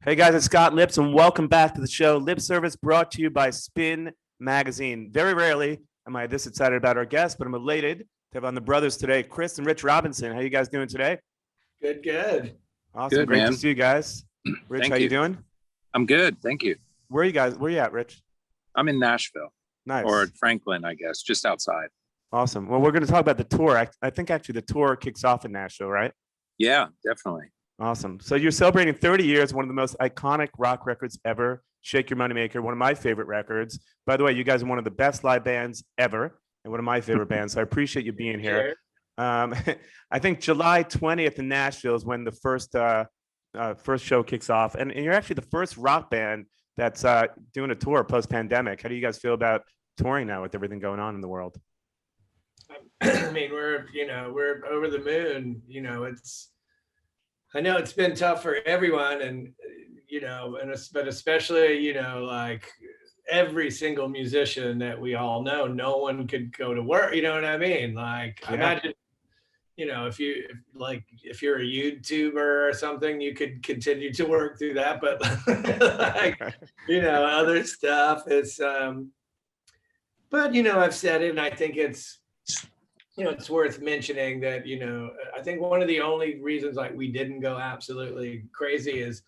Hey guys, it's Scott Lips, and welcome back to the show. Lip Service brought to you by Spin Magazine. Very rarely am I this excited about our guests, but I'm elated to have on the brothers today, Chris and Rich Robinson. How you guys doing today? Good, good. Awesome, Good, great to man. see you guys. Rich, Thank how you you. doing? I'm good. Thank you. Where are you guys? Where are you at, Rich? I'm in Nashville or Nice, Franklin, I guess, just outside. awesome. Well, we're going to talk about the tour. I think actually the tour kicks off in Nashville, right? Yeah, definitely. Awesome. So you're celebrating 30 years, one of the most iconic rock records ever, Shake Your Moneymaker, one of my favorite records. By the way, you guys are one of the best live bands ever and one of my favorite bands. So I appreciate you being here. Um, I think July 20th in Nashville is when the first show kicks off. And you're actually the first rock band that's doing a tour post-pandemic. How do you guys feel about touring now with everything going on in the world? I mean, we're over the moon. I know it's been tough for everyone, and but especially, like every single musician that we all know, no one could go to work. You know what I mean? Like, I Yeah. imagine, if you're a YouTuber or something, you could continue to work through that, but like, other stuff is, but I've said it, and I think it's worth mentioning that, I think one of the only reasons like we didn't go absolutely crazy is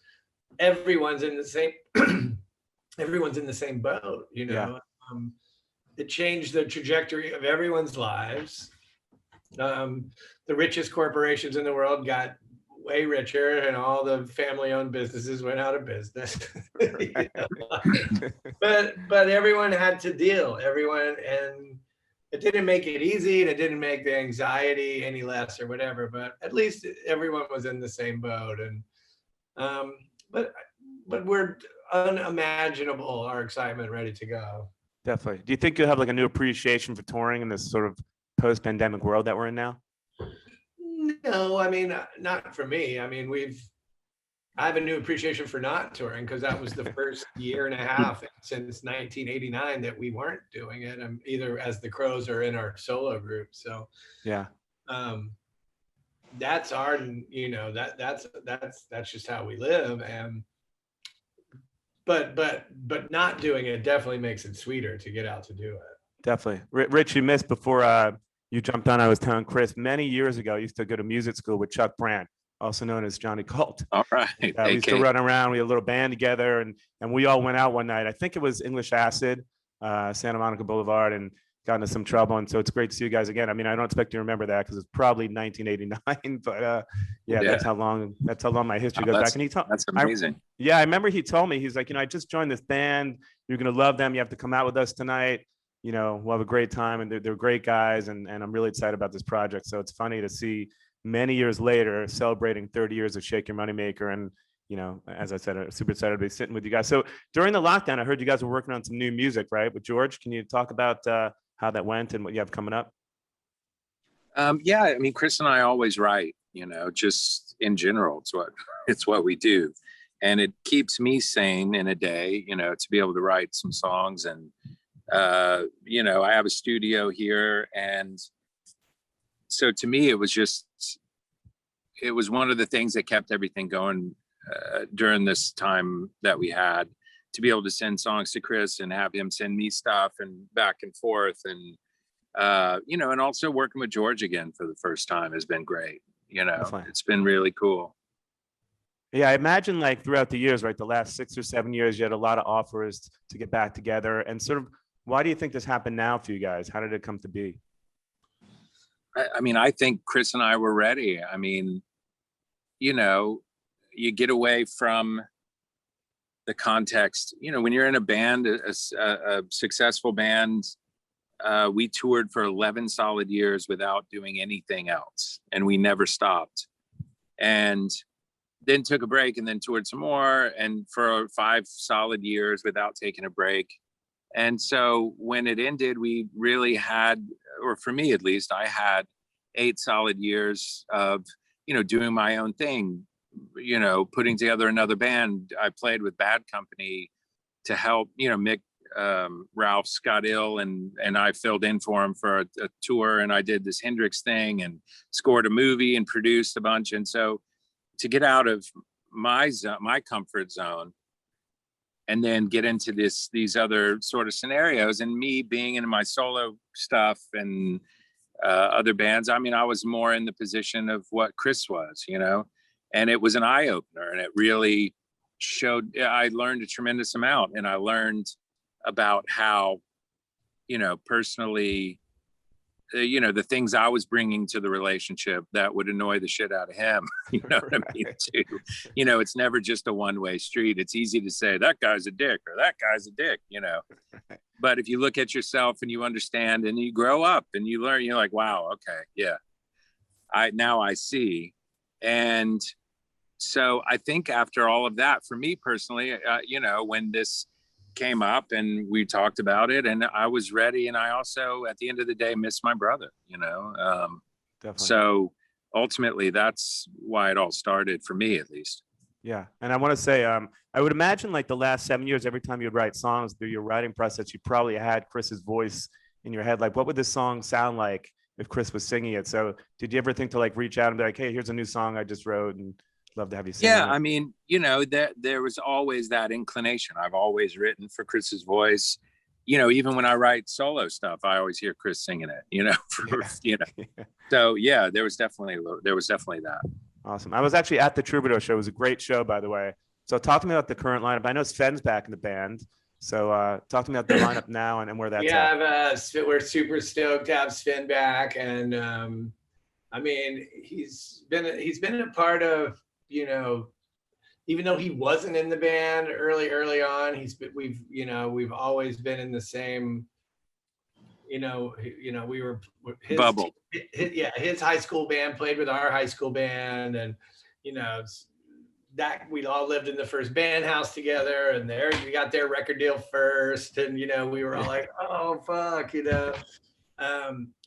everyone's in the same everyone's in the same boat. Yeah. It changed the trajectory of everyone's lives. The richest corporations in the world got way richer, and all the family-owned businesses went out of business. But everyone had to deal. Everyone, and it didn't make it easy, and it didn't make the anxiety any less or whatever. But at least everyone was in the same boat. And but we're unimaginable, our excitement, ready to go. Definitely. Do you think you'll have like a new appreciation for touring in this sort of post-pandemic world that we're in now? No, I mean, not for me. I mean, I have a new appreciation for not touring, because that was the first year and a half since 1989 that we weren't doing it, either as the Crows or in our solo group. So Yeah. that's our, that's just how we live. And but not doing it definitely makes it sweeter to get out to do it. Definitely. Rich, you missed before you jumped on. I was telling Chris many years ago, I used to go to music school with Chuck Brand, also known as Johnny Colt. All right. We used to run around. We had a little band together, and we all went out one night. I think it was English Acid, Santa Monica Boulevard, and got into some trouble. And so it's great to see you guys again. I mean, I don't expect you to remember that because it's probably 1989, but yeah, that's how long my history goes back. And that's amazing. I remember he told me, he's like, I just joined this band. You're gonna love them. You have to come out with us tonight. We'll have a great time, and they're great guys, and I'm really excited about this project. So it's funny to see many years later celebrating 30 years of Shake Your Moneymaker, and as I said, I'm super excited to be sitting with you guys. So during the lockdown, I heard you guys were working on some new music, right? With George, can you talk about how that went and what you have coming up? Yeah, I mean, Chris and I always write, just in general. It's what we do, and it keeps me sane in a day, to be able to write some songs. And I have a studio here, and so to me it was one of the things that kept everything going during this time that we had, to be able to send songs to Chris and have him send me stuff and back and forth. And and also working with George again for the first time has been great. It's been really cool. Yeah, I imagine like throughout the years, right, the last 6 or 7 years, you had a lot of offers to get back together. And sort of, why do you think this happened now for you guys? How did it come to be? I mean, I think Chris and I were ready. I mean, you get away from the context, when you're in a band, a successful band. We toured for 11 solid years without doing anything else, and we never stopped. And then took a break, and then toured some more, and for 5 solid years without taking a break. And so when it ended, we really had, or for me at least, I had 8 solid years of, doing my own thing, putting together another band. I played with Bad Company to help, Mick, Ralph got ill, and I filled in for him for a tour, and I did this Hendrix thing and scored a movie and produced a bunch. And so to get out of my comfort zone, and then get into these other sort of scenarios. And me being in my solo stuff and other bands, I mean, I was more in the position of what Chris was, and it was an eye opener, and it really showed. I learned a tremendous amount, and I learned about how, personally, the things I was bringing to the relationship that would annoy the shit out of him. You know what I mean? Too. It's never just a one-way street. It's easy to say that guy's a dick or that guy's a dick, But if you look at yourself and you understand and you grow up and you learn, you're like, wow, okay, yeah. Now I see. And so I think after all of that, for me personally, when this came up and we talked about it and I was ready, and I also at the end of the day miss my brother, so ultimately that's why it all started for me, at least. Yeah. And I want to say, I would imagine like the last 7 years, every time you'd write songs through your writing process, you probably had Chris's voice in your head. Like, what would this song sound like if Chris was singing it? So did you ever think to like reach out and be like, hey, here's a new song I just wrote and love to have you sing it? I mean, there was always that inclination. I've always written for Chris's voice. Even when I write solo stuff, I always hear Chris singing it, So yeah, there was definitely that. Awesome. I was actually at the Troubadour show. It was a great show, by the way. So talk to me about the current lineup. I know Sven's back in the band. So talk to me about the lineup now and where that's at. We're super stoked to have Sven back. And I mean, he's been a part of, even though he wasn't in the band early on, we've always been in the same, we were his bubble. His high school band played with our high school band, and that we all lived in the first band house together, and we got their record deal first, and we were all like, oh fuck,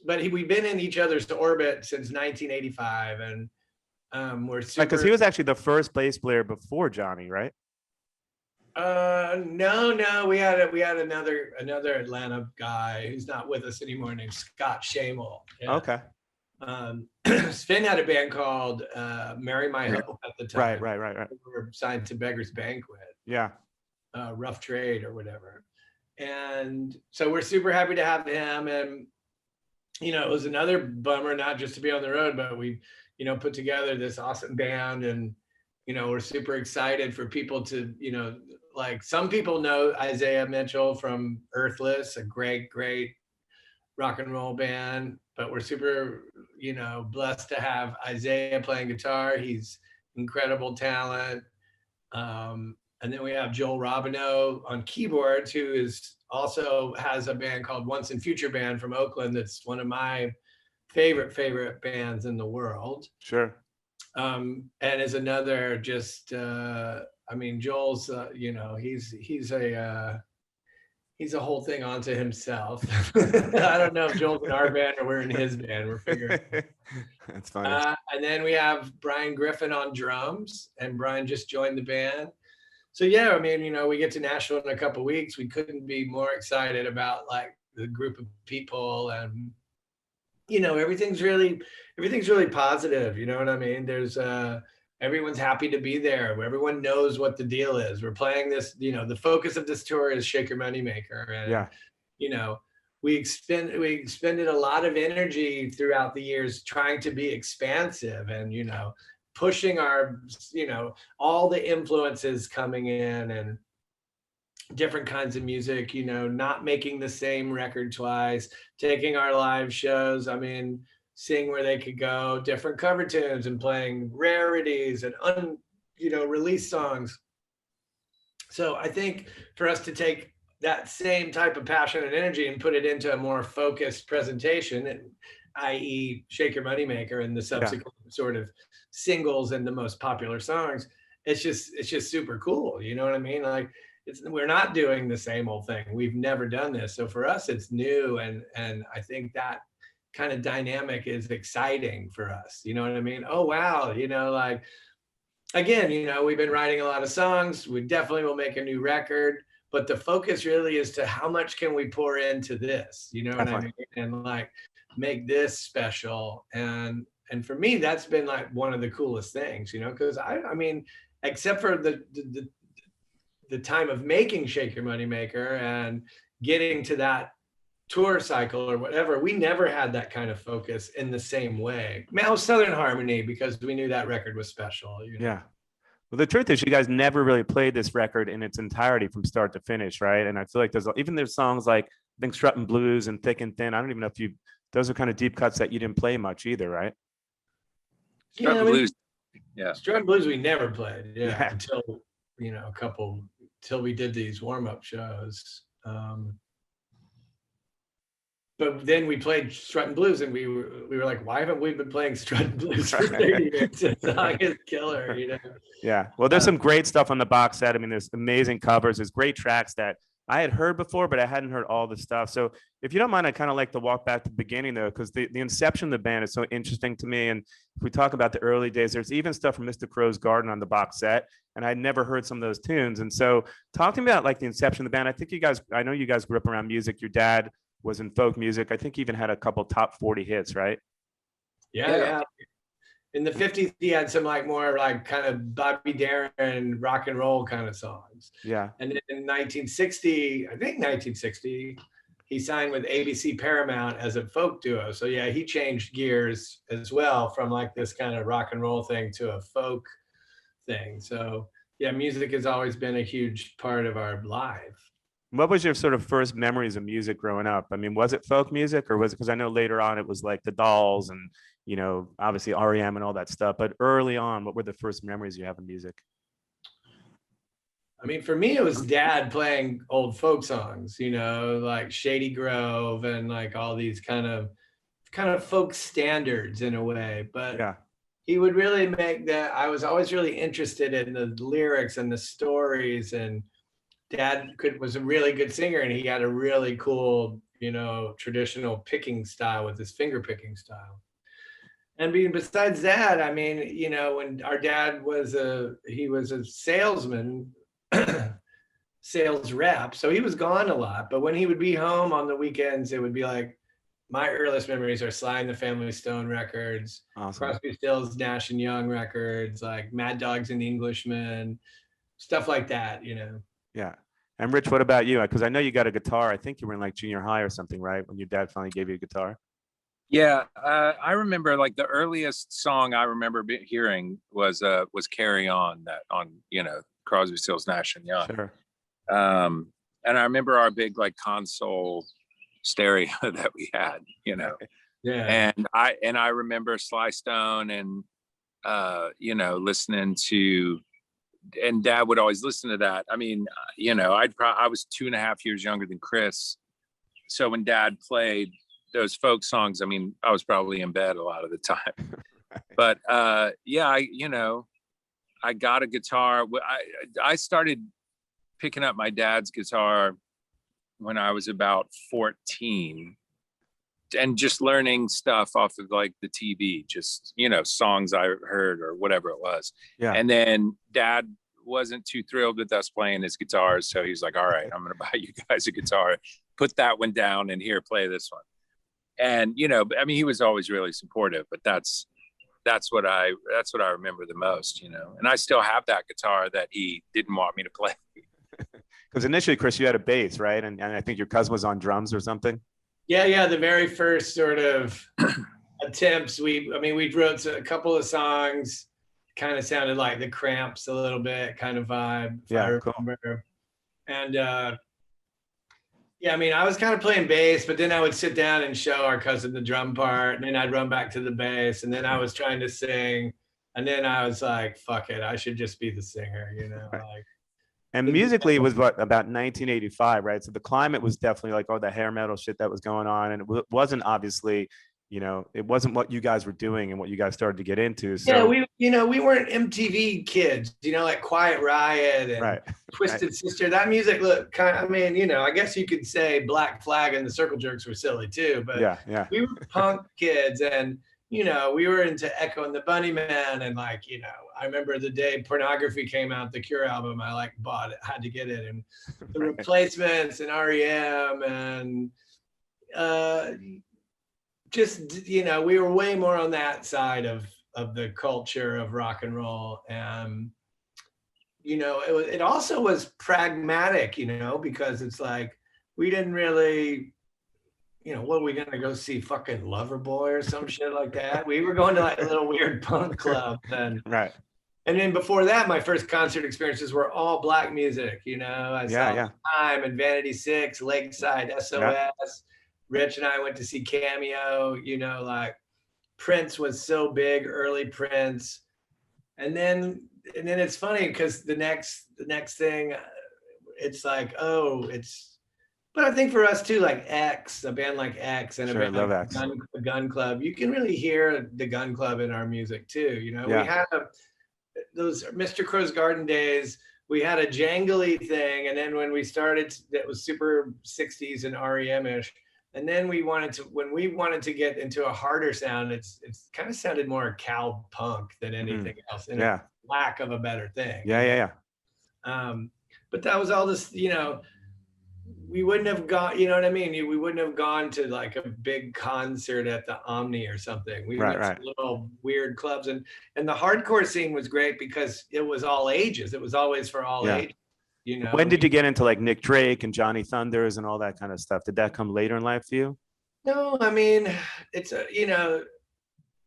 but we've been in each other's orbit since 1985, and we're super. Because he was actually the first bass player before Johnny, right? No, we had another Atlanta guy who's not with us anymore named Scott Shamel. Yeah. Okay. Sven had a band called Marry My Hope at the time. Right. We were signed to Beggars Banquet. Yeah. Rough Trade or whatever. And so we're super happy to have him. And it was another bummer not just to be on the road, but we put together this awesome band, and we're super excited for people to like, some people know Isaiah Mitchell from Earthless, a great rock and roll band, but we're super blessed to have Isaiah playing guitar. He's incredible talent. And then we have Joel Robineau on keyboards, who also has a band called Once and Future Band from Oakland. That's one of my favorite bands in the world. Sure. And is another just Joel's he's a whole thing onto himself. I don't know if Joel's in our band or we're in his band. We're figuring. That's funny. And then we have Brian Griffin on drums, and Brian just joined the band. So yeah, we get to Nashville in a couple of weeks. We couldn't be more excited about like the group of people, and everything's really positive. You know what I mean? There's everyone's happy to be there. Everyone knows what the deal is. We're playing this, the focus of this tour is Shake Your Moneymaker. And, we expended a lot of energy throughout the years trying to be expansive and, pushing our, all the influences coming in and different kinds of music, not making the same record twice, taking our live shows. Seeing where they could go, different cover tunes, and playing rarities and released songs. So I think for us to take that same type of passion and energy and put it into a more focused presentation, i.e. Shake Your Moneymaker and the subsequent sort of singles and the most popular songs, it's just super cool. You know what I mean? Like, we're not doing the same old thing. We've never done this. So for us, it's new. And I think that kind of dynamic is exciting for us. You know what I mean? Oh, wow. Like, again, we've been writing a lot of songs. We definitely will make a new record, but the focus really is to how much can we pour into this, you know what I mean? And like, make this special. And for me, that's been like one of the coolest things, because I mean, except for the time of making Shake Your Money Maker and getting to that tour cycle or whatever, we never had that kind of focus in the same way. Now Southern Harmony, because we knew that record was special. You know? Yeah. Well, the truth is, you guys never really played this record in its entirety from start to finish, right? And I feel like there's songs like I think Struttin' Blues and Thick and Thin. I don't even know if those are kind of deep cuts that you didn't play much either, right? Struttin' Blues. Yeah. Struttin' Blues we never played. Yeah. Until, till we did these warm-up shows. But then we played Struttin' Blues and we were like, why haven't we been playing Struttin' Blues for 30 years? The song is killer, Yeah. Well, there's some great stuff on the box set. I mean, there's amazing covers. There's great tracks that I had heard before, but I hadn't heard all the stuff. So if you don't mind, I kind of like to walk back to the beginning though, because the inception of the band is so interesting to me. And if we talk about the early days, there's even stuff from Mr. Crow's Garden on the box set. And I'd never heard some of those tunes. And so talking about like the inception of the band, I know you guys grew up around music. Your dad was in folk music. I think he even had a couple top 40 hits, right? Yeah. In the 50s, he had some more kind of Bobby Darin rock and roll kind of songs. Yeah. And then in 1960, he signed with ABC Paramount as a folk duo. So yeah, he changed gears as well from this kind of rock and roll thing to a folk thing. So yeah, music has always been a huge part of our life. What was your sort of first memories of music growing up? I mean, was it folk music or was it, because I know later on it was like the Dolls and, obviously REM and all that stuff, but early on, what were the first memories you have of music? I mean, for me, it was Dad playing old folk songs, like Shady Grove and all these kind of folk standards in a way. But yeah, he would really make that. I was always really interested in the lyrics and the stories, and Dad was a really good singer, and he had a really cool, traditional picking style with his finger picking style. And besides that, I mean, when our dad he was a salesman, sales rep, so he was gone a lot. But when he would be home on the weekends, it would be my earliest memories are Sly and the Family Stone records, awesome. Crosby, Stills, Nash and Young records, like Mad Dogs and Englishmen, stuff like that, Yeah. And Rich, what about you? Because I know you got a guitar. I think you were in junior high or something, right? When your dad finally gave you a guitar. Yeah, I remember the earliest song I remember hearing was "Carry On," that on Crosby, Stills, Nash and Young. Sure. And I remember our big console stereo that we had, Yeah. And I remember Sly Stone and listening to. And Dad would always listen to that. I mean, I was 2.5 years younger than Chris. So when Dad played those folk songs, I mean, I was probably in bed a lot of the time. But yeah, I got a guitar. I started picking up my dad's guitar when I was about 14 and just learning stuff off of the TV, just, songs I heard or whatever it was. Yeah. And then Dad wasn't too thrilled with us playing his guitars. So he's like, all right, I'm going to buy you guys a guitar, put that one down and here, play this one. And, I mean, he was always really supportive, but that's what I remember the most, and I still have that guitar that he didn't want me to play. Because initially, Chris, you had a bass, right? And I think your cousin was on drums or something. Yeah. The very first sort of attempts, we wrote a couple of songs, kind of sounded like the Cramps a little bit, kind of vibe. Yeah, cool. And yeah, I mean, I was kind of playing bass, but then I would sit down and show our cousin the drum part, and then I'd run back to the bass, and then I was trying to sing, and then I was like, fuck it, I should just be the singer, Right. And musically, it was about 1985, right? So the climate was definitely all the hair metal shit that was going on, and it wasn't obviously, it wasn't what you guys were doing and what you guys started to get into. So yeah, we weren't MTV kids, like Quiet Riot and right. Twisted Sister. That music looked kind of, I guess you could say Black Flag and the Circle Jerks were silly too, but yeah. We were punk kids, and we were into Echo and the Bunnymen, and I remember the day Pornography came out, the Cure album, I bought it, had to get it, and the Replacements and REM, and just we were way more on that side of the culture of rock and roll, and you know, it also was pragmatic, you know, because it's like we didn't really, you know, what are we gonna go see, fucking Loverboy or some shit like that? We were going to like little weird punk clubs, Right. and then before that, my first concert experiences were all black music. You know, I Yeah, saw yeah. Time and Vanity Six, Lakeside, SOS. Rich and I went to see Cameo. You know, like Prince was so big, early Prince, and then it's funny because the next thing, it's like, oh, it's. But I think for us too, like X, a band like X, and a Sure, band like love X. Gun Club, you can really hear the Gun Club in our music too. You know, we Yeah. had those Mr. Crow's Garden days. We had a jangly thing, and then when we started, that was super 60s and REM-ish. And then when we wanted to get into a harder sound, it's kind of sounded more cow punk than anything else, in Yeah. a lack of a better thing. Yeah, yeah, yeah. But that was all this, you know, we wouldn't have gone, you know what I mean? We wouldn't have gone to like a big concert at the Omni or something. We Right, went right. to little weird clubs, and the hardcore scene was great because it was all ages. It was always for all Yeah. ages. You know, When did you get into like Nick Drake and Johnny Thunders and all that kind of stuff? Did that come later in life for you? No, I mean, it's a, you know,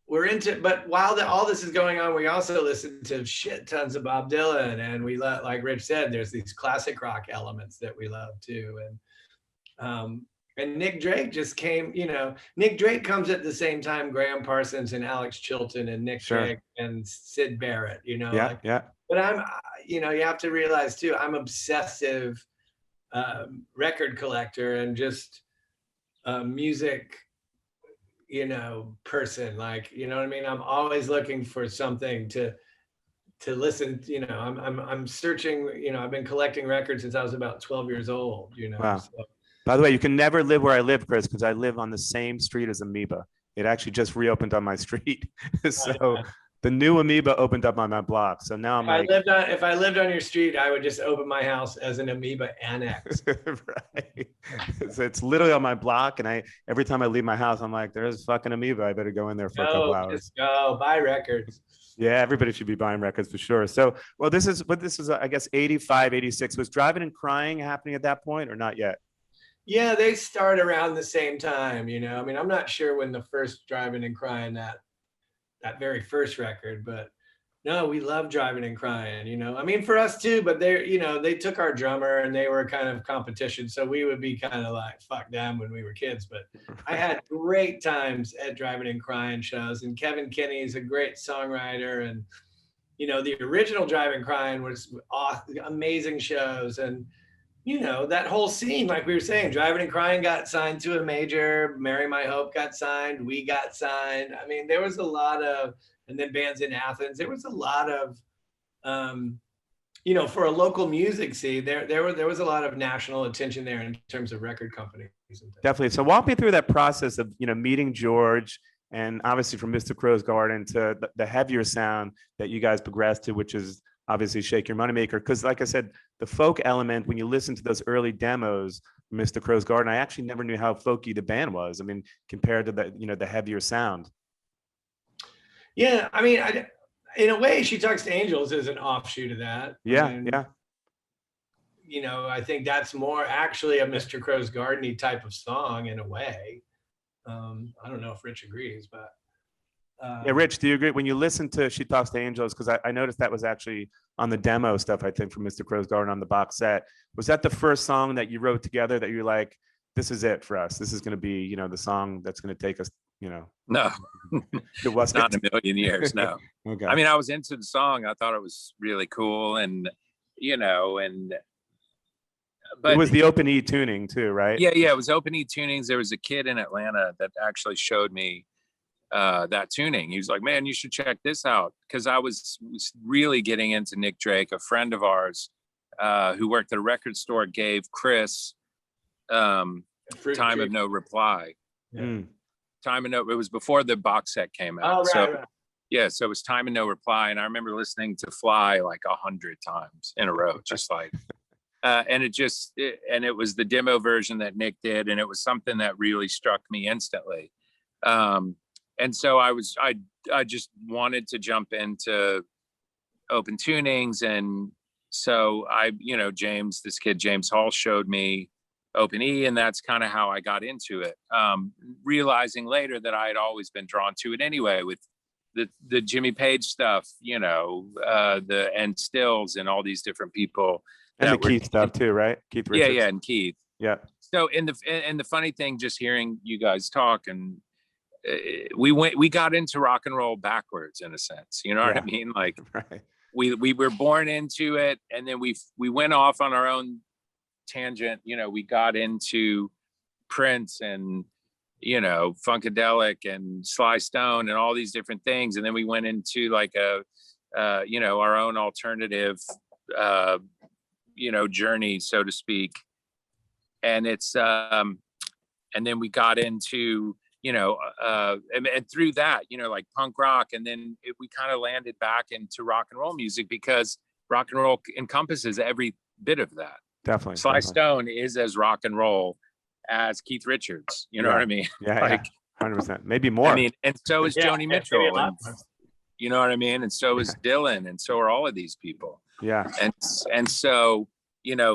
we're into, but while all this is going on, we also listen to shit tons of Bob Dylan, and we let, like Rich said, there's these classic rock elements that we love too. And Nick Drake just came, you know, Nick Drake comes at the same time Graham Parsons and Alex Chilton and Nick Sure. Drake and Sid Barrett, you know, Yeah, like, yeah. but you know, you have to realize too, I'm obsessive record collector and just music, you know, person, like, you know what I mean? I'm always looking for something to listen, you know, I'm searching, you know, I've been collecting records since I was about 12 years old, you know. Wow. So, By the way, you can never live where I live, Chris, because I live on the same street as Amoeba. It actually just reopened on my street. So the new Amoeba opened up on my block. So now I'm like, if I lived on your street, I would just open my house as an Amoeba annex. right. So it's literally on my block. And every time I leave my house, I'm like, there's fucking Amoeba. I better go in there for a couple hours. Just go buy records. Yeah, everybody should be buying records for sure. So, well, this is, I guess, 85, 86. Was Driving and Crying happening at that point or not yet? Yeah, they start around the same time, you know. I mean, I'm not sure when the first Driving and Crying, that very first record, but no, we love Driving and Crying, you know. I mean, for us too, but they, you know, they took our drummer and they were kind of competition, so we would be kind of like fuck them when we were kids. But I had great times at Driving and Crying shows, and Kevin Kinney is a great songwriter, and you know, the original Driving and Crying was amazing shows, and you know, that whole scene, like we were saying, Driving and Crying got signed to a major, Marry My Hope got signed, we got signed. I mean, there was a lot of, and then bands in Athens, there was a lot of, you know, for a local music scene, there was a lot of national attention there in terms of record companies and things. Definitely. So walk me through that process of, you know, meeting George, and obviously from Mr. Crow's Garden to the heavier sound that you guys progressed to, which is obviously Shake Your Moneymaker. Because like I said, the folk element, when you listen to those early demos, Mr. Crow's Garden, I actually never knew how folky the band was. I mean, compared to the, you know, the heavier sound. Yeah, I mean, in a way, She Talks to Angels is an offshoot of that. Yeah, I mean, yeah. You know, I think that's more actually a Mr. Crow's Garden-y type of song in a way. I don't know if Rich agrees, but Yeah, Rich, do you agree when you listen to She Talks to Angels? Because I noticed that was actually on the demo stuff, I think, from Mr. Crow's Garden on the box set. Was that the first song that you wrote together that you're like, this is it for us? This is going to be, you know, the song that's going to take us, you know? No, It wasn't. not in a million years. No. Okay. I mean, I was into the song. I thought it was really cool, and you know, but it was the open E tuning too, right? yeah, it was open E tunings. There was a kid in Atlanta that actually showed me that tuning. He was like, man, you should check this out, because I was really getting into Nick Drake. A friend of ours who worked at a record store gave Chris Time of No Reply. Yeah. Time of No, it was before the box set came out. Oh, right, So right. yeah, so it was Time of No Reply, and I remember listening to Fly like 100 times in a row, just like and it was the demo version that Nick did, and it was something that really struck me instantly. And so I just wanted to jump into open tunings, and so James, this kid, James Hall, showed me Open E, and that's kind of how I got into it. Realizing later that I had always been drawn to it anyway, with the Jimmy Page stuff, and Stills and all these different people. And the Keith stuff too, right? Keith Richards. Yeah, and Keith. Yeah. So and the funny thing, just hearing you guys talk, and we got into rock and roll backwards in a sense. You know what I mean? Like right. we were born into it, and then we went off on our own tangent. We got into Prince and Funkadelic and Sly Stone and all these different things, and then we went into like our own alternative journey, so to speak. And it's and then we got into and through that like punk rock, and then we kind of landed back into rock and roll music, because rock and roll encompasses every bit of that. Definitely. Sly Stone is as rock and roll as Keith Richards. You know what I mean? Yeah, like 100%, maybe more. I mean, and so is Joni Mitchell, and you know what I mean? And so is Dylan, and so are all of these people. Yeah. And so,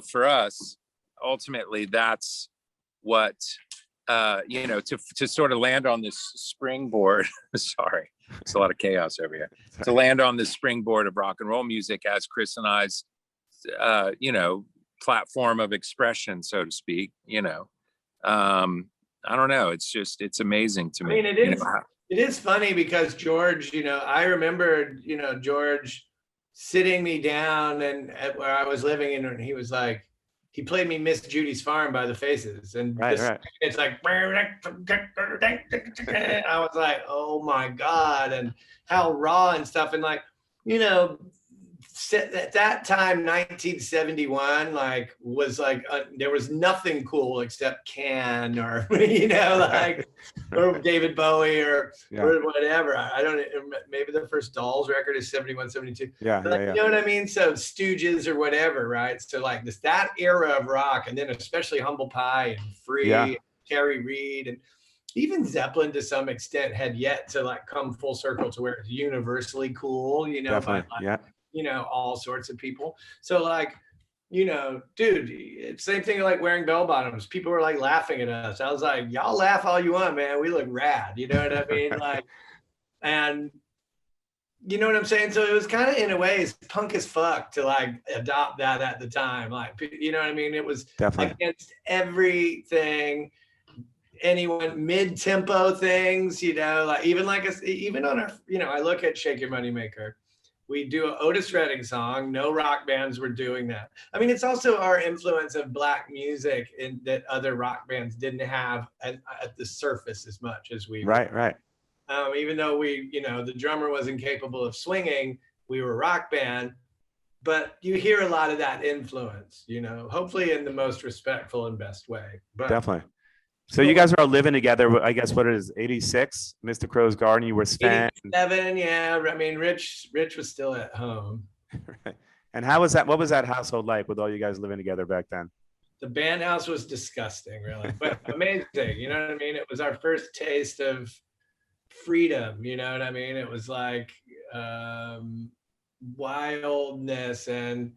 for us, ultimately, that's what, to sort of land on this springboard. Sorry, it's a lot of chaos over here. To land on this springboard of rock and roll music as Chris and I's, platform of expression, so to speak. I don't know. It's amazing to me. I mean, it is funny because George, I remember, George sitting me down and at where I was living in, and he was like, he played me Miss Judy's Farm by the Faces. And it's like, I was like, oh my God, and how raw and stuff. And like, at that time, 1971, like was like there was nothing cool except Can or or David Bowie or whatever. I don't, maybe the first Dolls record is 71, 72. Yeah. You know what I mean? So Stooges or whatever, right? So like that era of rock, and then especially Humble Pie and Free, Terry Reid, and even Zeppelin to some extent had yet to like come full circle to where it's universally cool, Definitely. All sorts of people. So like, dude, it's same thing like wearing bell bottoms. People were like laughing at us. I was like, y'all laugh all you want, man. We look rad. You know what I mean? Like, and you know what I'm saying? So it was kind of in a way it's punk as fuck to like adopt that at the time. Like, you know what I mean? It was definitely against everything. Anyone mid-tempo things, like even on our, I look at Shake Your Money Maker. We do an Otis Redding song. No rock bands were doing that. I mean, it's also our influence of Black music in that other rock bands didn't have at the surface as much as we. Right. Even though we, the drummer wasn't capable of swinging, we were a rock band. But you hear a lot of that influence, hopefully in the most respectful and best way. But definitely. So you guys are all living together. I guess what it is, 86, Mr. Crow's Garden. You were Sven. 87, yeah. I mean, Rich was still at home. Right. And how was that? What was that household like with all you guys living together back then? The band house was disgusting, really, but amazing. You know what I mean? It was our first taste of freedom. You know what I mean? It was like wildness and.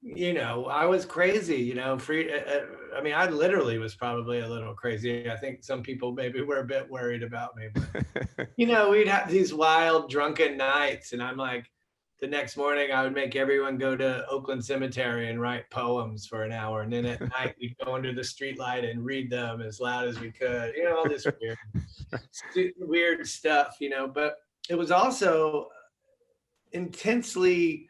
I was crazy, free. I mean, I literally was probably a little crazy. I think some people maybe were a bit worried about me. But, we'd have these wild drunken nights. And I'm like, the next morning I would make everyone go to Oakland Cemetery and write poems for an hour. And then at night we'd go under the streetlight and read them as loud as we could, all this weird stuff, but it was also intensely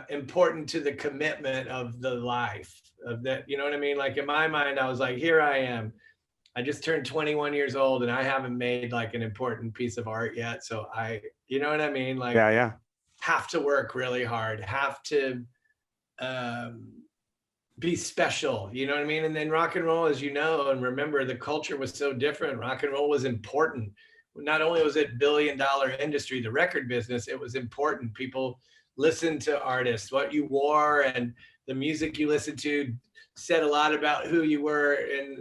important to the commitment of the life of that, you know what I mean? Like in my mind, I was like, here I am. I just turned 21 years old and I haven't made like an important piece of art yet. So you know what I mean? Like, have to work really hard, have to be special, you know what I mean? And then rock and roll, as you know, and remember, the culture was so different. Rock and roll was important. Not only was it $1 billion industry, the record business, it was important. People listen to artists, what you wore and the music you listened to said a lot about who you were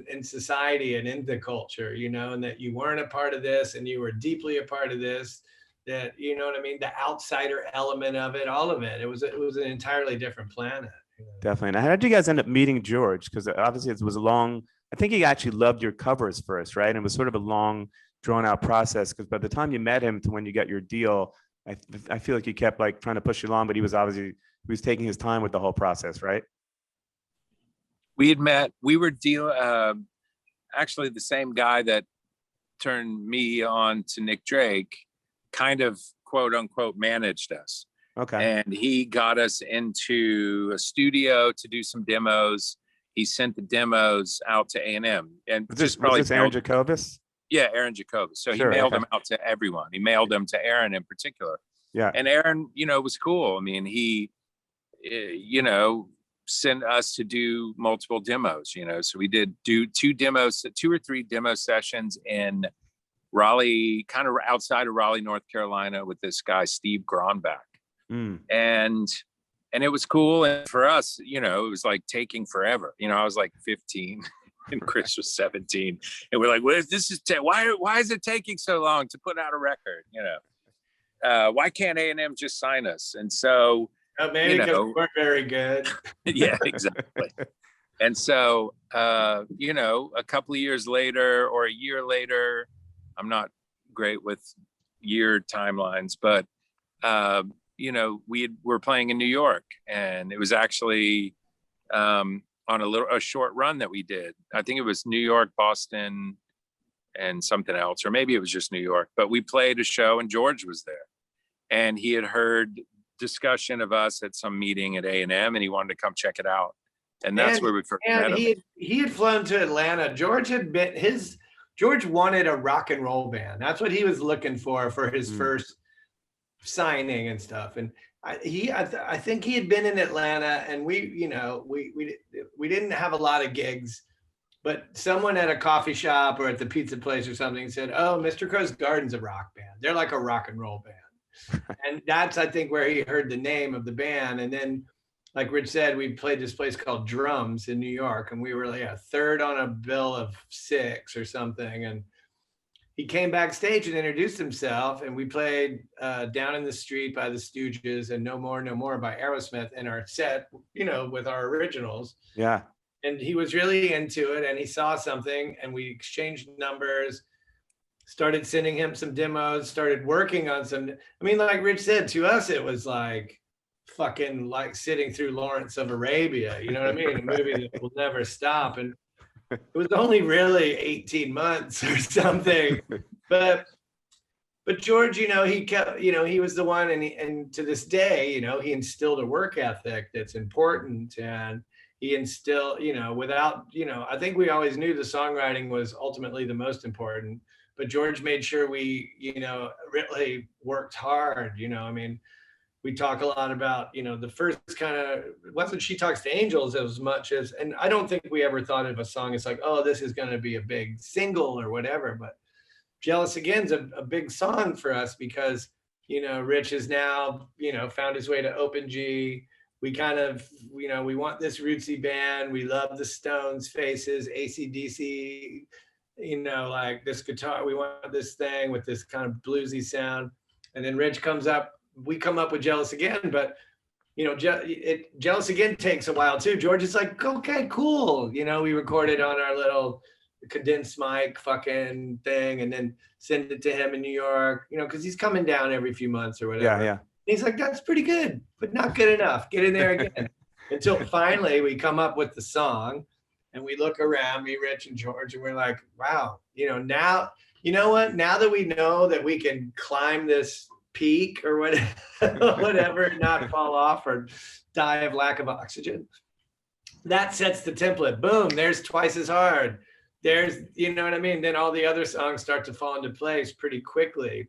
in society and in the culture, and that you weren't a part of this and you were deeply a part of this, that, you know what I mean? The outsider element of it, all of it. It was an entirely different planet. You know? Definitely. And how did you guys end up meeting George? Because obviously it was a long, I think he actually loved your covers first, right? And it was sort of a long, drawn out process. Because by the time you met him to when you got your deal, I feel like he kept like trying to push you along, but he was taking his time with the whole process, right? We had met, we were actually the same guy that turned me on to Nick Drake kind of quote unquote managed us. Okay. And he got us into a studio to do some demos. He sent the demos out to A&M and Was this Aaron Jacobus? Yeah, Aaron Jacobus. So Sure, he mailed okay. them out to everyone. He mailed them to Aaron in particular. Yeah. And Aaron, you know, was cool. I mean, he, you know, sent us to do multiple demos, you know. So we did do 2 or 3 demo sessions in Raleigh, kind of outside of Raleigh, North Carolina, with this guy, Steve Gronbach. Mm. And it was cool. And for us, you know, it was like taking forever. You know, I was like 15 and Chris was 17. And we're like, well, why is it taking so long to put out a record? You know, why can't A&M just sign us? And so, Maybe you because know, we weren't very good. yeah, exactly. And so, you know, a couple of years later or a year later, I'm not great with year timelines, but, you know, were playing in New York, and it was actually on a short run that we did. I think it was New York, Boston, and something else, or maybe it was just New York, but we played a show and George was there, and he had heard discussion of us at some meeting at A&M, and he wanted to come check it out. And that's where we first met him. He had flown to Atlanta. George wanted a rock and roll band. That's what he was looking for his first signing and stuff. And I think he had been in Atlanta, and we didn't have a lot of gigs, but someone at a coffee shop or at the pizza place or something said, "Oh, Mr. Crow's Garden's a rock band. They're like a rock and roll band." And that's, I think, where he heard the name of the band. And then, like Rich said, we played this place called Drums in New York, and we were like a third on a bill of 6 or something. And he came backstage and introduced himself, and we played Down in the Street by the Stooges and No More, No More by Aerosmith in our set, you know, with our originals. Yeah. And he was really into it, and he saw something, and we exchanged numbers, started sending him some demos, started working on some. I mean, like Rich said, to us, it was like fucking like sitting through Lawrence of Arabia, you know what I mean? A movie that will never stop. And it was only really 18 months or something. But George, you know, he kept, you know, he was the one, and to this day, you know, he instilled a work ethic that's important. And he instilled, you know, without, you know, I think we always knew the songwriting was ultimately the most important, but George made sure we, you know, really worked hard. You know, I mean, we talk a lot about, you know, the first kind of, it wasn't She Talks to Angels as much as, and I don't think we ever thought of a song as like, oh, this is going to be a big single or whatever, but Jealous Again's a big song for us because, you know, Rich has now, you know, found his way to Open G. We kind of, you know, we want this rootsy band. We love the Stones, Faces, AC/DC, you know, like this guitar, we want this thing with this kind of bluesy sound. And then Rich comes up, we come up with Jealous Again, but, you know, Jealous Again takes a while too. George is like, okay, cool. You know, we recorded on our little condensed mic fucking thing and then send it to him in New York, you know, because he's coming down every few months or whatever. Yeah. He's like, that's pretty good, but not good enough. Get in there again. Until finally we come up with the song and we look around, me, Rich, and George, and we're like, wow, you know, now, you know what? Now that we know that we can climb this peak or whatever, not fall off or die of lack of oxygen, that sets the template. Boom, there's Twice as Hard. There's, you know what I mean? Then all the other songs start to fall into place pretty quickly.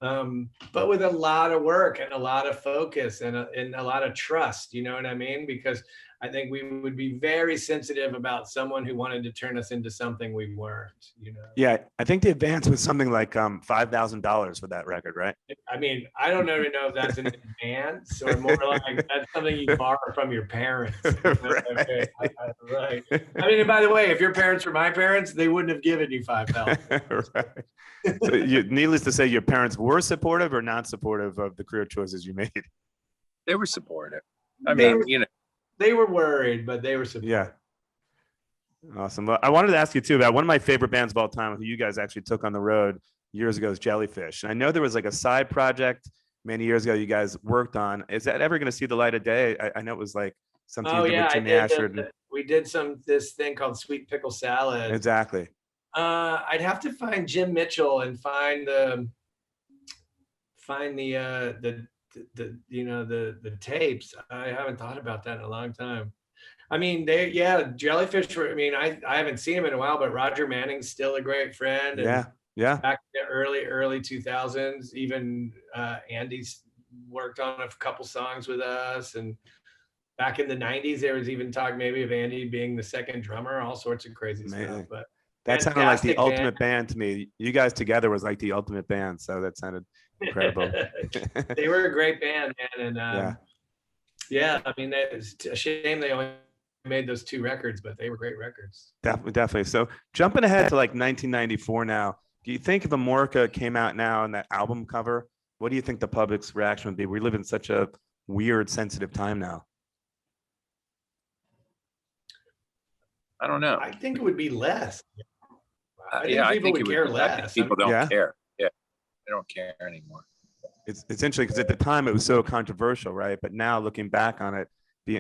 But with a lot of work and a lot of focus and a lot of trust, you know what I mean? Because I think we would be very sensitive about someone who wanted to turn us into something we weren't, you know? Yeah, I think the advance was something like $5,000 for that record, right? I mean, I don't even know if that's an advance or more like that's something you borrow from your parents. You know what I mean? Right. I mean, and by the way, if your parents were my parents, they wouldn't have given you 5,000. Right. So needless to say, your parents were supportive or not supportive of the career choices you made? They were supportive. I They mean, were- They were worried, but they were supportive. Yeah. Awesome. Well, I wanted to ask you too about one of my favorite bands of all time who you guys actually took on the road years ago is Jellyfish. And I know there was like a side project many years ago you guys worked on. Is that ever going to see the light of day? I know it was like something Oh you did yeah, with I Jimmy did. Ashford. We did this thing called Sweet Pickle Salad. Exactly. I'd have to find Jim Mitchell and find the the tapes. I haven't thought about that in a long time. I mean, Jellyfish were, I mean, I haven't seen him in a while, but Roger Manning's still a great friend. And Yeah. Yeah. back in the early 2000s, even Andy's worked on a couple songs with us. And back in the 90s, there was even talk maybe of Andy being the second drummer, all sorts of crazy stuff. Amazing. But That sounded like the fantastic band. ultimate band to me. You guys together was like the ultimate band. So that sounded incredible. They were a great band, man. And Yeah. yeah, I mean, it's a shame they only made those 2 records, but they were great records. Definitely. So jumping ahead to like 1994 now, do you think if Amorica came out now and that album cover, what do you think the public's reaction would be? We live in such a weird, sensitive time now. I don't know. I think it would be less. I think Yeah, people would it care I think less. people don't Yeah. care. Yeah, they don't care anymore. It's interesting because at the time it was so controversial, right? But now looking back on it,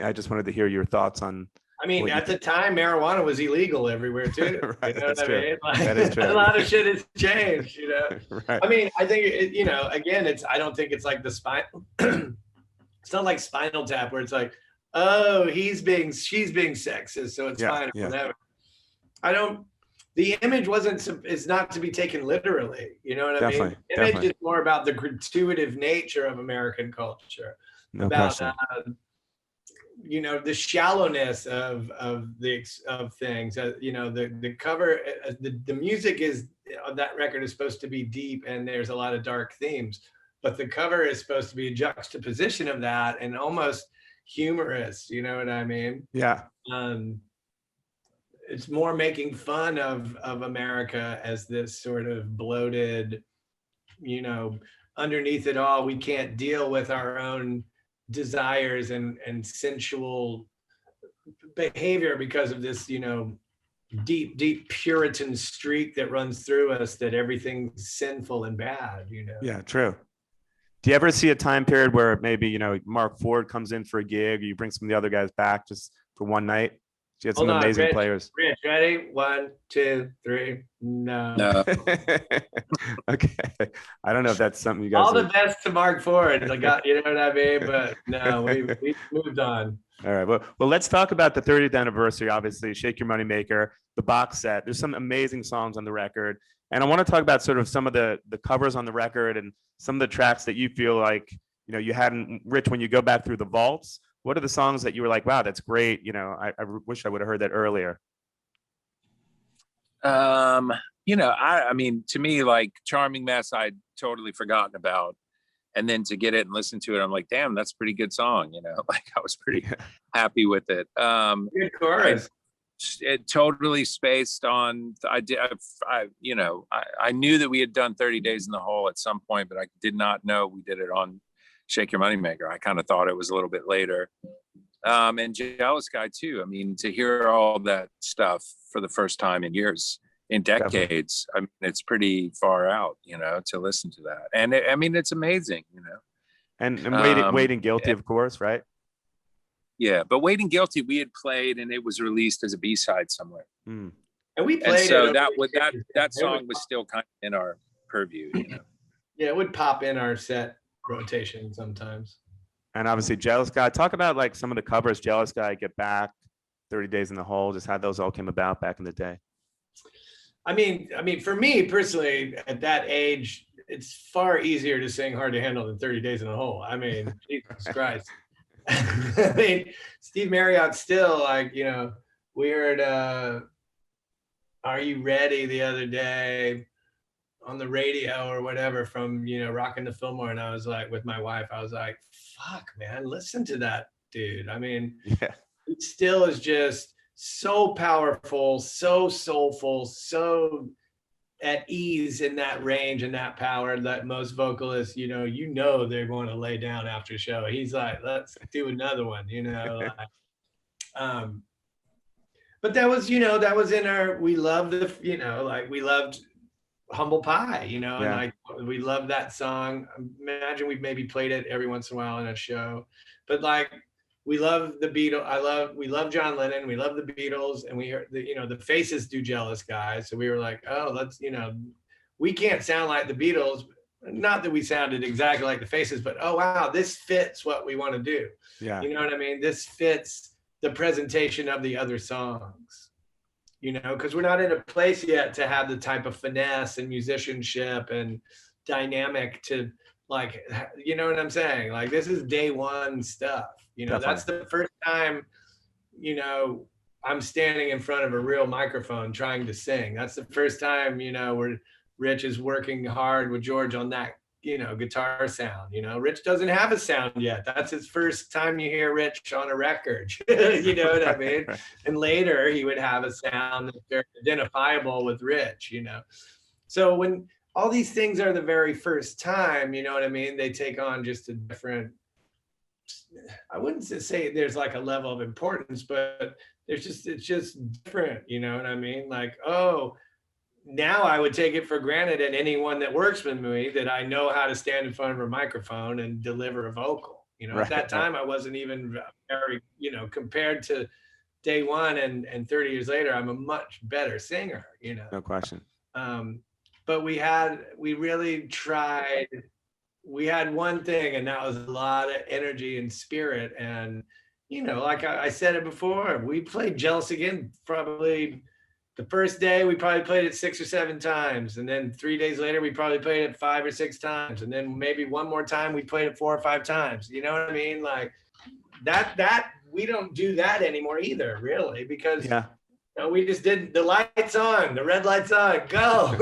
I just wanted to hear your thoughts on. I mean, What you at the time, marijuana was illegal everywhere too. Right, You know that's what I true. mean? Like, That is true. a lot of shit has changed. You know. Right. I mean, I think again, I don't think it's like the spine. It's not like Spinal Tap where it's like, oh, she's being sexist, so it's Yeah, fine or yeah. whatever. I don't. The image is not to be taken literally. You know what I mean? Definitely, Image definitely. is more about the gratuitous nature of American culture. No About question. the shallowness of things. The cover, the music of that record is supposed to be deep, and there's a lot of dark themes, but the cover is supposed to be a juxtaposition of that and almost humorous. You know what I mean? Yeah. It's more making fun of America as this sort of bloated, underneath it all, we can't deal with our own desires and sensual behavior because of this, deep Puritan streak that runs through us, that everything's sinful and bad, Yeah, true. Do you ever see a time period where maybe, Mark Ford comes in for a gig or you bring some of the other guys back just for one night? You had some Hold on, amazing Rich. players. Rich, ready? 1, 2, 3. No. No, Okay. I don't know if that's something you guys All the would- best to Mark Ford. You know what I mean? But no, we moved on. All right. Well, let's talk about the 30th anniversary. Obviously, Shake Your Money Maker, the box set. There's some amazing songs on the record, and I want to talk about sort of some of the covers on the record and some of the tracks that you feel like you hadn't. Rich, when you go back through the vaults, what are the songs that you were like, wow, that's great? I wish I would have heard that earlier. I mean, to me, like Charming Mess, I'd totally forgotten about. And then to get it and listen to it, I'm like, damn, that's a pretty good song. Like I was pretty happy with it. Good chorus. It totally spaced on, I knew that we had done 30 Days in the Hole at some point, but I did not know we did it on Shake Your Money Maker. I kind of thought it was a little bit later. And Jealous Guy too. I mean, to hear all that stuff for the first time in years, in decades, I mean, it's pretty far out, to listen to that. And it's amazing, And Waiting Guilty, of course, right? Yeah, but Waiting Guilty, we had played and it was released as a B-side somewhere. Mm. And we And played so it. that song was still kind of in our purview, Yeah, it would pop in our set rotation sometimes. And obviously, Jealous Guy. Talk about like some of the covers. Jealous Guy, Get Back, 30 Days in the Hole. Just how those all came about back in the day. I mean, for me personally, at that age, it's far easier to sing Hard to Handle than 30 Days in a Hole. I mean, Jesus Christ. I mean, Steve Marriott still like, we heard Are You Ready the other day on the radio or whatever from, Rockin' the Fillmore. And I was like, with my wife, I was like, fuck, man, listen to that dude. I mean, Yeah. it still is just so powerful, so soulful, so at ease in that range and that power that most vocalists, they're going to lay down after a show. He's like, let's do another one, like, but that was in our, we loved we loved Humble Pie, and Yeah. like we love that song. Imagine we've maybe played it every once in a while in a show, but like we love the Beatles. We love John Lennon. We love the Beatles, and we heard the Faces do Jealous Guy. So we were like, oh, let's we can't sound like the Beatles. Not that we sounded exactly like the Faces, but oh wow, this fits what we want to do. Yeah. You know what I mean? This fits the presentation of the other songs. Because we're not in a place yet to have the type of finesse and musicianship and dynamic to like, you know what I'm saying? Like this is day one stuff. That's the first time, I'm standing in front of a real microphone trying to sing. That's the first time, where Rich is working hard with George on that, guitar sound. Rich doesn't have a sound yet. That's his first time you hear Rich on a record. You know what I mean? Right. And later he would have a sound that's very identifiable with Rich, So when all these things are the very first time, you know what I mean? They take on just a different, I wouldn't say there's like a level of importance, but it's just different, you know what I mean? Like, oh, now I would take it for granted at anyone that works with me that I know how to stand in front of a microphone and deliver a vocal. At that time, I wasn't even very, compared to day one and 30 years later, I'm a much better singer, No question. But we really tried, we had one thing, and that was a lot of energy and spirit. And, like I said it before, we played Jealous Again probably the first day. We probably played it 6 or 7 times. And then 3 days later, we probably played it 5 or 6 times. And then maybe one more time, we played it 4 or 5 times. You know what I mean? Like that we don't do that anymore either, really, because Yeah. we just did the lights on, the red lights on, go.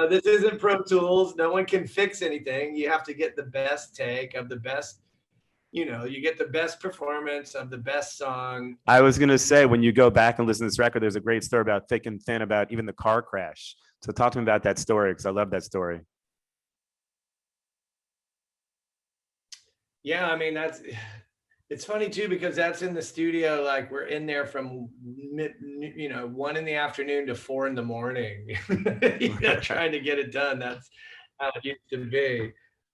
This isn't Pro Tools. No one can fix anything. You have to get the best take of the best, you get the best performance of the best song. I was going to say, when you go back and listen to this record, there's a great story about Thick and Thin, about even the car crash. So talk to me about that story, because I love that story. Yeah, I mean, it's funny too, because that's in the studio. Like we're in there from 1 in the afternoon to 4 in the morning, trying to get it done. That's how it used to be.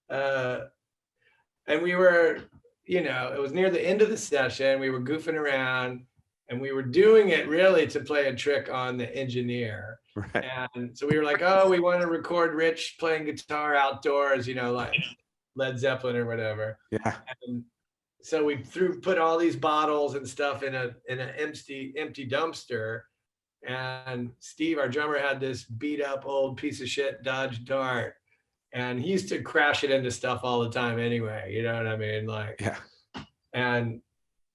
And we were, it was near the end of the session. We were goofing around, and we were doing it really to play a trick on the engineer. Right. And so we were like, oh, we want to record Rich playing guitar outdoors, like Led Zeppelin or whatever. Yeah. And so we put all these bottles and stuff in an empty dumpster. And Steve, our drummer, had this beat up old piece of shit Dodge Dart. And he used to crash it into stuff all the time anyway. You know what I mean? Like, Yeah. And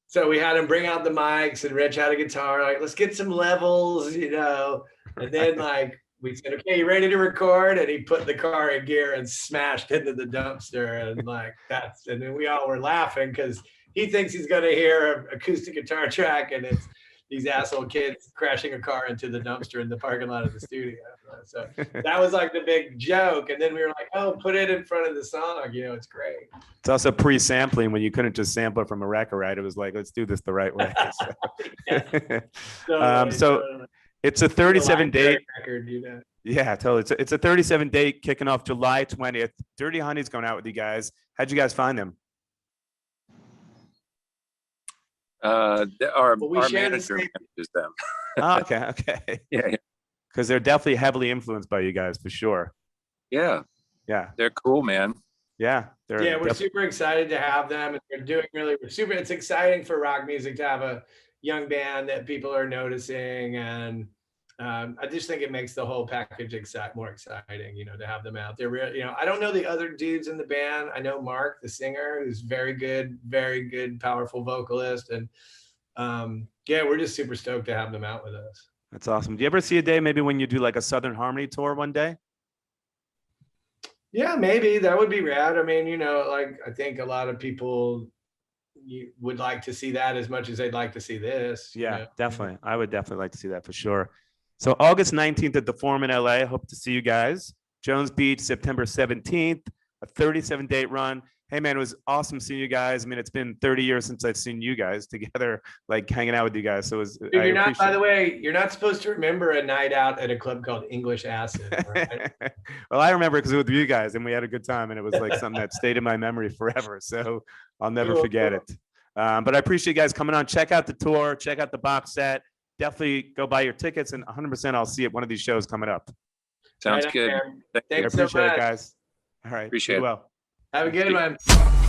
so we had him bring out the mics, and Rich had a guitar, like, let's get some levels, And then like, we said, okay, you ready to record? And he put the car in gear and smashed into the dumpster. And like, and then we all were laughing because he thinks he's going to hear an acoustic guitar track, and it's these asshole kids crashing a car into the dumpster in the parking lot of the studio. So that was like the big joke. And then we were like, oh, put it in front of the song. It's great. It's also pre-sampling, when you couldn't just sample it from a record, right? It was like, let's do this the right way. So it's a 37-date record, Yeah, totally. It's a 37-date kicking off July 20th. Dirty Honey's going out with you guys. How'd you guys find them? Our we share the manager same- manages them. Oh, okay. Yeah, Because they're definitely heavily influenced by you guys, for sure. yeah, Yeah, they're cool, man. yeah. Yeah, we're super excited to have them, and they're doing really super. It's exciting for rock music to have a young band that people are noticing, and I just think it makes the whole package more exciting, to have them out there. I don't know the other dudes in the band. I know Mark, the singer, who's very good, powerful vocalist. And yeah, we're just super stoked to have them out with us. That's awesome. Do you ever see a day maybe when you do like a Southern Harmony tour one day? Yeah, maybe that would be rad. I mean, like I think a lot of people would like to see that as much as they'd like to see this. Yeah, definitely. I would definitely like to see that for sure. So August 19th at the Forum in LA. I hope to see you guys. Jones Beach, September 17th, a 37-date run. Hey man, it was awesome seeing you guys. I mean, it's been 30 years since I've seen you guys together, like hanging out with you guys. So it was. Dude, by the way, you're not supposed to remember a night out at a club called English Acid. Right? Well, I remember because it was with you guys and we had a good time and it was like something that stayed in my memory forever. So I'll never forget it. But I appreciate you guys coming on. Check out the tour, check out the box set. Definitely go buy your tickets, and 100% I'll see you at one of these shows coming up. Sounds Right good. on, Thank you. I Thanks so appreciate it, much. guys. All right. Appreciate be it. well. Have a good one.